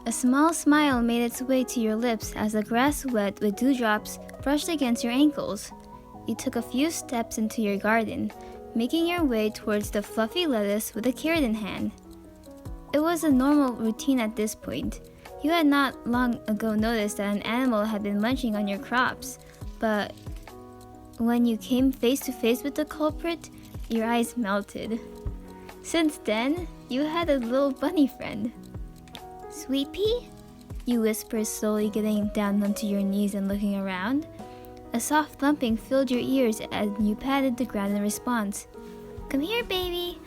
A small smile made its way to your lips as the grass wet with dewdrops brushed against your ankles. You took a few steps into your garden, making your way towards the fluffy lettuce with a carrot in hand. It was a normal routine at this point. You had not long ago noticed that an animal had been munching on your crops, but when you came face to face with the culprit, your eyes melted. Since then, you had a little bunny friend. "Sweetpea?" you whispered, slowly getting down onto your knees and looking around. A soft thumping filled your ears as you patted the ground in response. "Come here, baby."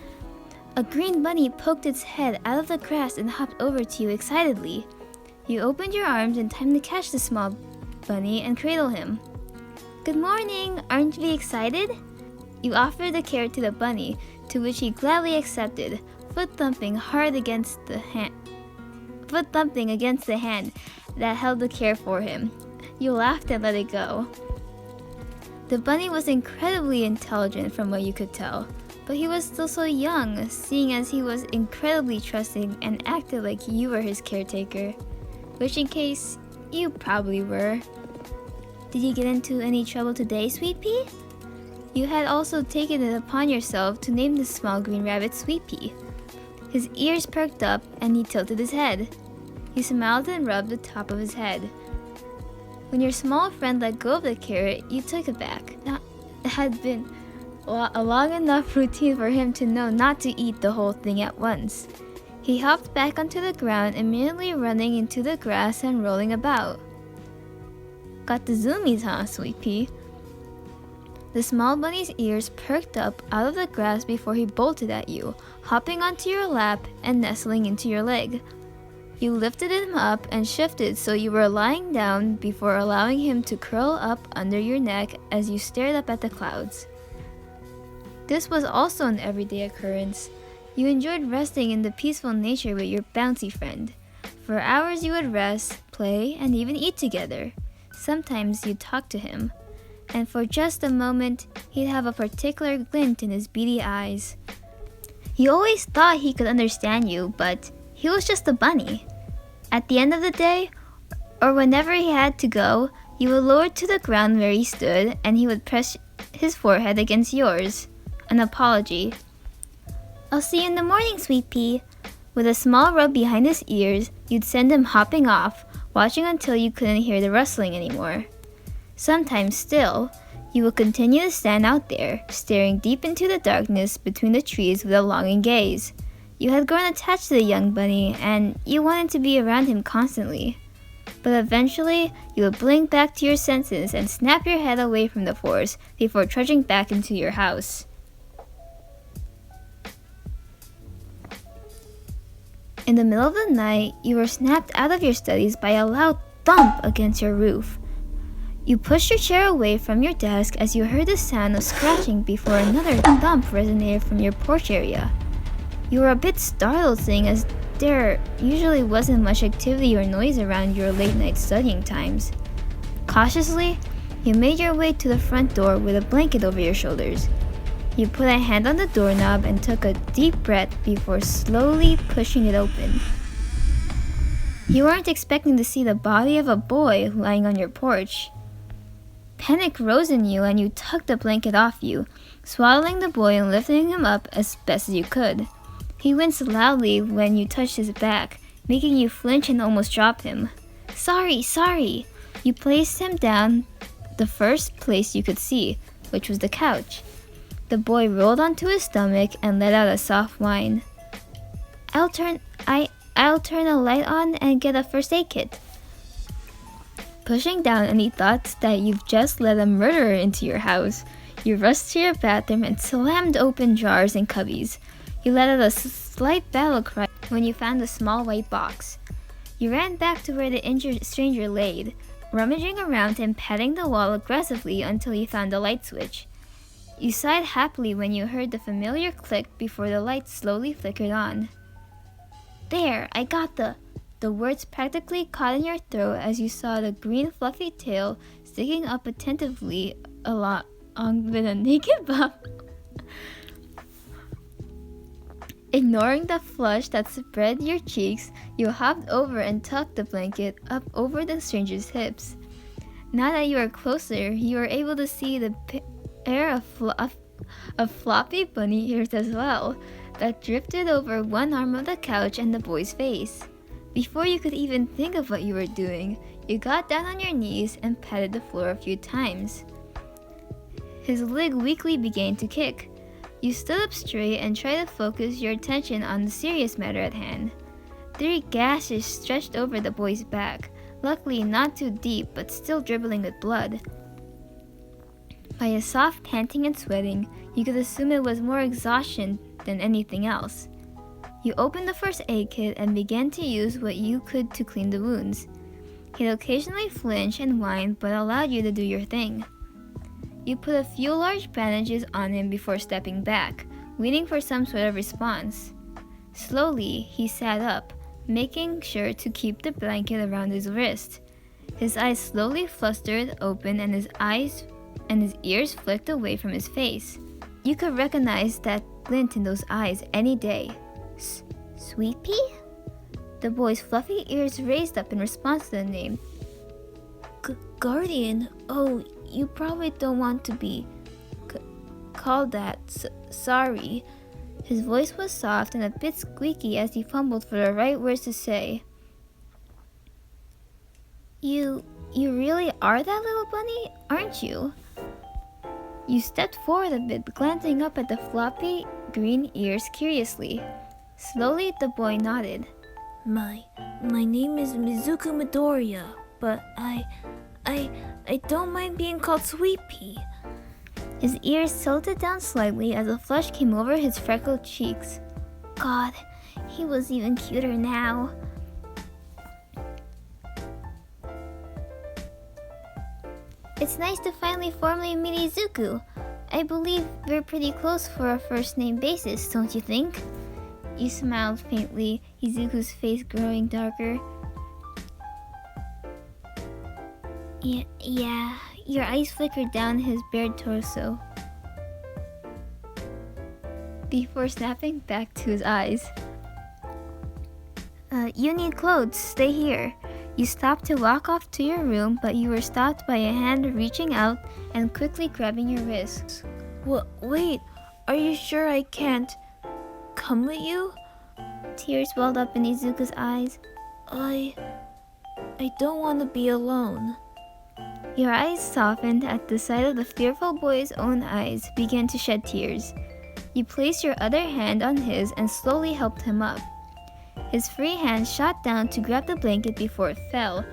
A green bunny poked its head out of the grass and hopped over to you excitedly. You opened your arms in time to catch the small bunny and cradle him. "Good morning, aren't we excited?" You offered the carrot to the bunny, to which he gladly accepted, foot thumping against the hand that held the carrot for him. You laughed and let it go. The bunny was incredibly intelligent from what you could tell, but he was still so young, seeing as he was incredibly trusting and acted like you were his caretaker, which in case you probably were. "Did you get into any trouble today, Sweetpea?" You had also taken it upon yourself to name the small green rabbit Sweetpea. His ears perked up and he tilted his head. You smiled and rubbed the top of his head. When your small friend let go of the carrot, you took it back. It had been a long enough routine for him to know not to eat the whole thing at once. He hopped back onto the ground, immediately running into the grass and rolling about. "Got the zoomies, huh, Sweetpea?" The small bunny's ears perked up out of the grass before he bolted at you, hopping onto your lap and nestling into your leg. You lifted him up and shifted so you were lying down before allowing him to curl up under your neck as you stared up at the clouds. This was also an everyday occurrence. You enjoyed resting in the peaceful nature with your bouncy friend. For hours you would rest, play, and even eat together. Sometimes you'd talk to him. And for just a moment, he'd have a particular glint in his beady eyes. You always thought he could understand you, but he was just a bunny. At the end of the day, or whenever he had to go, you would lower to the ground where he stood and he would press his forehead against yours. An apology. "I'll see you in the morning, Sweetpea." With a small rub behind his ears, you'd send him hopping off, watching until you couldn't hear the rustling anymore. Sometimes still, you would continue to stand out there, staring deep into the darkness between the trees with a longing gaze. You had grown attached to the young bunny, and you wanted to be around him constantly. But eventually, you would blink back to your senses and snap your head away from the force before trudging back into your house. In the middle of the night, you were snapped out of your studies by a loud thump against your roof. You pushed your chair away from your desk as you heard the sound of scratching before another thump resonated from your porch area. You were a bit startled, seeing as there usually wasn't much activity or noise around your late night studying times. Cautiously, you made your way to the front door with a blanket over your shoulders. You put a hand on the doorknob and took a deep breath before slowly pushing it open. You weren't expecting to see the body of a boy lying on your porch. Panic rose in you and you tugged the blanket off you, swaddling the boy and lifting him up as best as you could. He winced loudly when you touched his back, making you flinch and almost drop him. Sorry. You placed him down the first place you could see, which was the couch. The boy rolled onto his stomach and let out a soft whine. I'll turn a light on and get a first aid kit. Pushing down any thoughts that you've just let a murderer into your house, you rushed to your bathroom and slammed open drawers and cubbies. You let out a slight battle cry when you found a small white box. You ran back to where the injured stranger laid, rummaging around and patting the wall aggressively until you found the light switch. You sighed happily when you heard the familiar click before the light slowly flickered on. There, I got the words practically caught in your throat as you saw the green fluffy tail sticking up attentively along with a naked bump. Ignoring the flush that spread your cheeks, you hopped over and tucked the blanket up over the stranger's hips. Now that you are closer, you are able to see the pair of floppy bunny ears as well, that drifted over one arm of the couch and the boy's face. Before you could even think of what you were doing, you got down on your knees and patted the floor a few times. His leg weakly began to kick. You stood up straight and tried to focus your attention on the serious matter at hand. 3 gashes stretched over the boy's back, luckily not too deep but still dribbling with blood. By his soft panting and sweating, you could assume it was more exhaustion than anything else. You opened the first aid kit and began to use what you could to clean the wounds. He'd occasionally flinch and whine but allowed you to do your thing. You put a few large bandages on him before stepping back, waiting for some sort of response. Slowly, he sat up, making sure to keep the blanket around his wrist. His eyes slowly flustered open and his ears flicked away from his face. You could recognize that glint in those eyes any day. Sweetpea? The boy's fluffy ears raised up in response to the name. Guardian? Oh, you probably don't want to be called that. Sorry. His voice was soft and a bit squeaky as he fumbled for the right words to say. You really are that little bunny, aren't you? You stepped forward a bit, glancing up at the floppy green ears curiously. Slowly, the boy nodded. My name is Midoriya, but I don't mind being called Sweetpea. His ears tilted down slightly as a flush came over his freckled cheeks. God, he was even cuter now. It's nice to finally formally meet Izuku. I believe we're pretty close for a first name basis, don't you think? You smiled faintly, Izuku's face growing darker. Yeah, your eyes flickered down his bared torso before snapping back to his eyes. You need clothes, stay here. You stopped to walk off to your room, but you were stopped by a hand reaching out and quickly grabbing your wrists. Wait, are you sure I can't come with you? Tears welled up in Izuku's eyes. I don't want to be alone. Your eyes softened at the sight of the fearful boy's own eyes began to shed tears. You placed your other hand on his and slowly helped him up. His free hand shot down to grab the blanket before it fell.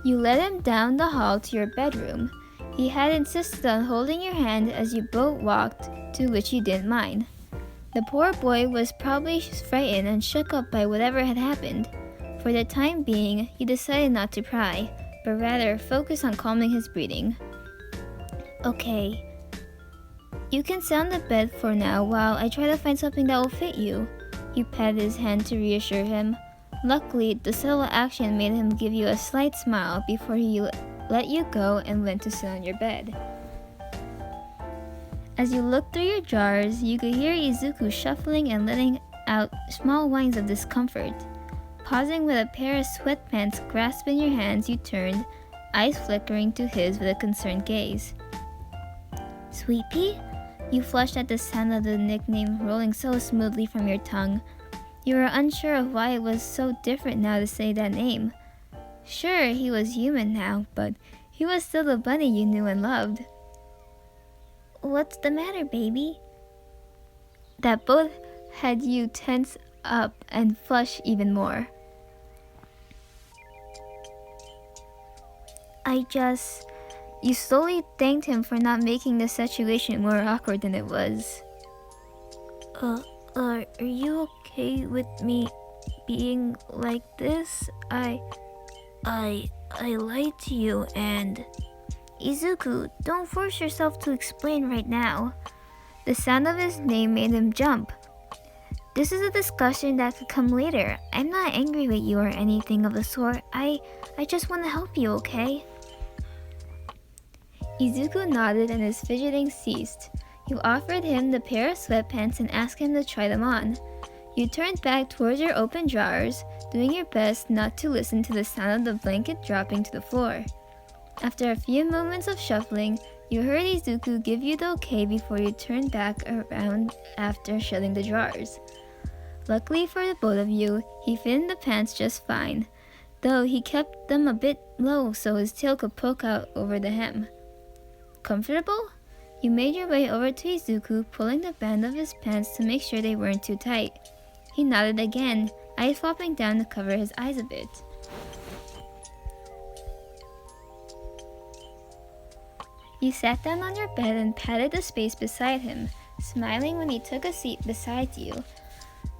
You led him down the hall to your bedroom. He had insisted on holding your hand as you both walked, to which you didn't mind. The poor boy was probably frightened and shook up by whatever had happened. For the time being, he decided not to pry, but rather focus on calming his breathing. Okay. You can sit on the bed for now while I try to find something that will fit you. You patted his hand to reassure him. Luckily, the subtle action made him give you a slight smile before he let you go and went to sit on your bed. As you looked through your drawers, you could hear Izuku shuffling and letting out small whines of discomfort. Pausing with a pair of sweatpants grasped in your hands, you turned, eyes flickering to his with a concerned gaze. Sweetpea? You flushed at the sound of the nickname rolling so smoothly from your tongue. You were unsure of why it was so different now to say that name. Sure, he was human now, but he was still the bunny you knew and loved. What's the matter, baby? That both had you tense up and flush even more. You slowly thanked him for not making the situation more awkward than it was. Are you okay with me being like this? I lied to you and... Izuku, don't force yourself to explain right now. The sound of his name made him jump. This is a discussion that could come later. I'm not angry with you or anything of the sort. I just want to help you, okay? Izuku nodded and his fidgeting ceased. You offered him the pair of sweatpants and asked him to try them on. You turned back towards your open drawers, doing your best not to listen to the sound of the blanket dropping to the floor. After a few moments of shuffling, you heard Izuku give you the okay before you turned back around after shutting the drawers. Luckily for the both of you, he fit in the pants just fine, though he kept them a bit low so his tail could poke out over the hem. Comfortable? You made your way over to Izuku, pulling the band of his pants to make sure they weren't too tight. He nodded again, eyes flopping down to cover his eyes a bit. You sat down on your bed and patted the space beside him, smiling when he took a seat beside you.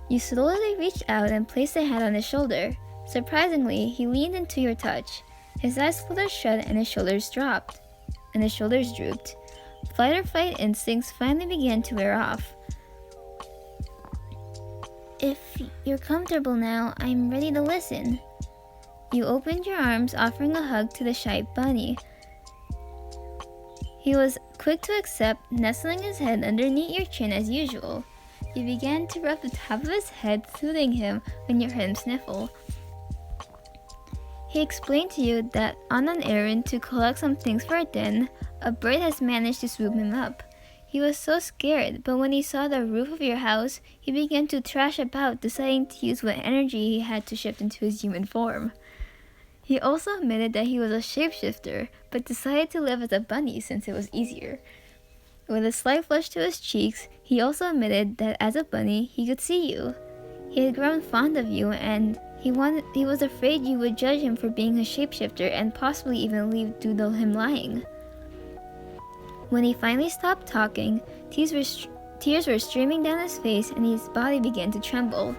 You slowly reached out and placed a hand on his shoulder. Surprisingly, he leaned into your touch. His eyes fluttered shut and his shoulders drooped. Fight or flight instincts finally began to wear off. If you're comfortable now, I'm ready to listen. You opened your arms, offering a hug to the shy bunny. He was quick to accept, nestling his head underneath your chin as usual. You began to rub the top of his head, soothing him when you heard him sniffle. He explained to you that on an errand to collect some things for a den, a bird has managed to swoop him up. He was so scared, but when he saw the roof of your house, he began to thrash about, deciding to use what energy he had to shift into his human form. He also admitted that he was a shapeshifter, but decided to live as a bunny since it was easier. With a slight flush to his cheeks, he also admitted that as a bunny, he could see you. He had grown fond of you, and he was afraid you would judge him for being a shapeshifter and possibly even leave due to him lying. When he finally stopped talking, tears were streaming down his face and his body began to tremble.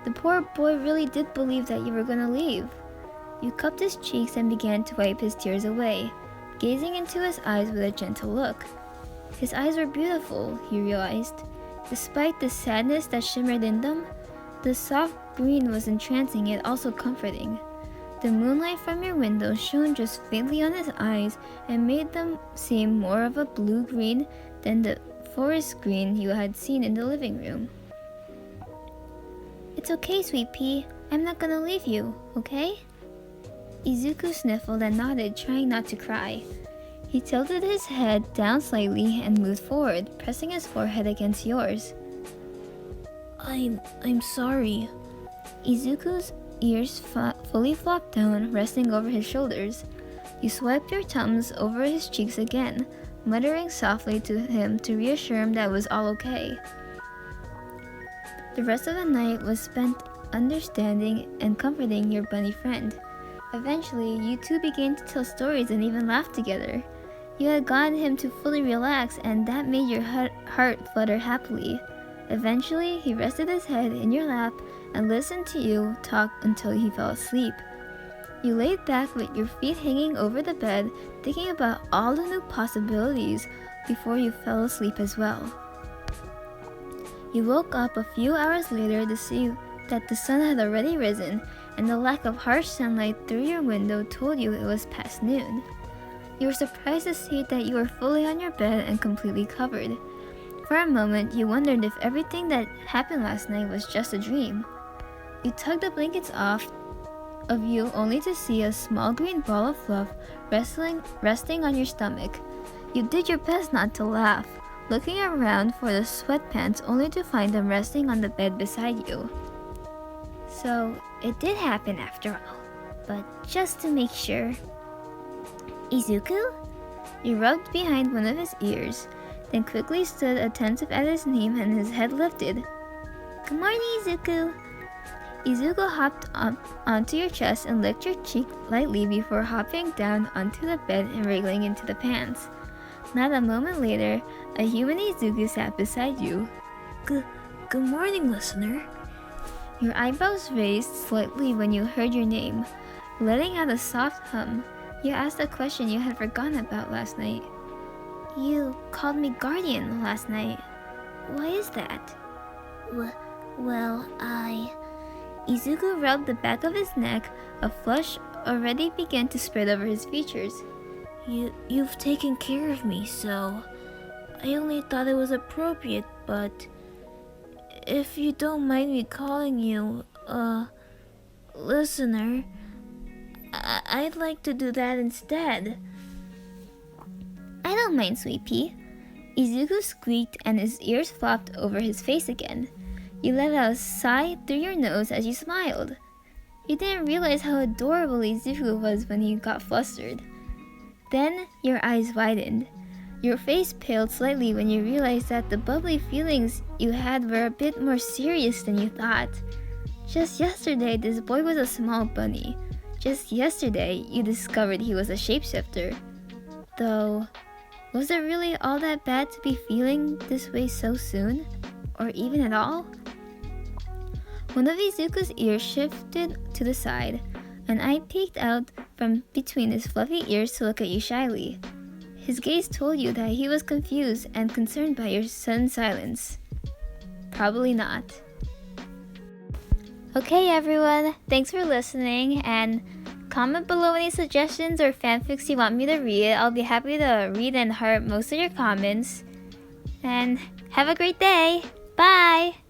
The poor boy really did believe that you were going to leave. You cupped his cheeks and began to wipe his tears away, gazing into his eyes with a gentle look. His eyes were beautiful, he realized. Despite the sadness that shimmered in them, the soft green was entrancing yet also comforting. The moonlight from your window shone just faintly on his eyes and made them seem more of a blue-green than the forest green you had seen in the living room. It's okay, Sweetpea. I'm not gonna leave you, okay? Izuku sniffled and nodded, trying not to cry. He tilted his head down slightly and moved forward, pressing his forehead against yours. I'm sorry. Izuku's ears fully flopped down, resting over his shoulders. You swiped your thumbs over his cheeks again, muttering softly to him to reassure him that it was all okay. The rest of the night was spent understanding and comforting your bunny friend. Eventually, you two began to tell stories and even laugh together. You had gotten him to fully relax, and that made your heart flutter happily. Eventually, he rested his head in your lap and listened to you talk until he fell asleep. You laid back with your feet hanging over the bed, thinking about all the new possibilities before you fell asleep as well. You woke up a few hours later to see that the sun had already risen, and the lack of harsh sunlight through your window told you it was past noon. You were surprised to see that you were fully on your bed and completely covered. For a moment, you wondered if everything that happened last night was just a dream. You tugged the blankets off of you only to see a small green ball of fluff resting on your stomach. You did your best not to laugh, looking around for the sweatpants only to find them resting on the bed beside you. So, it did happen after all, but just to make sure. Izuku? You rubbed behind one of his ears, then quickly stood attentive at his name and his head lifted. Good morning, Izuku! Izuku hopped up onto your chest and licked your cheek lightly before hopping down onto the bed and wriggling into the pants. Not a moment later, a human Izuku sat beside you. Good morning, listener. Your eyebrows raised slightly when you heard your name. Letting out a soft hum, you asked a question you had forgotten about last night. You called me Guardian last night. Why is that? Izuku rubbed the back of his neck. A flush already began to spread over his features. You've taken care of me, so I only thought it was appropriate, but if you don't mind me calling you a listener, I'd like to do that instead. I don't mind, Sweetpea. Izuku squeaked and his ears flopped over his face again. You let out a sigh through your nose as you smiled. You didn't realize how adorable Izuku was when he got flustered. Then your eyes widened. Your face paled slightly when you realized that the bubbly feelings you had were a bit more serious than you thought. Just yesterday, this boy was a small bunny. Just yesterday, you discovered he was a shapeshifter. Though, was it really all that bad to be feeling this way so soon? Or even at all? One of Izuku's ears shifted to the side. An eye peeked out from between his fluffy ears to look at you shyly. His gaze told you that he was confused and concerned by your sudden silence. Probably not. Okay everyone, thanks for listening, and comment below any suggestions or fanfics you want me to read. I'll be happy to read and heart most of your comments. And have a great day! Bye!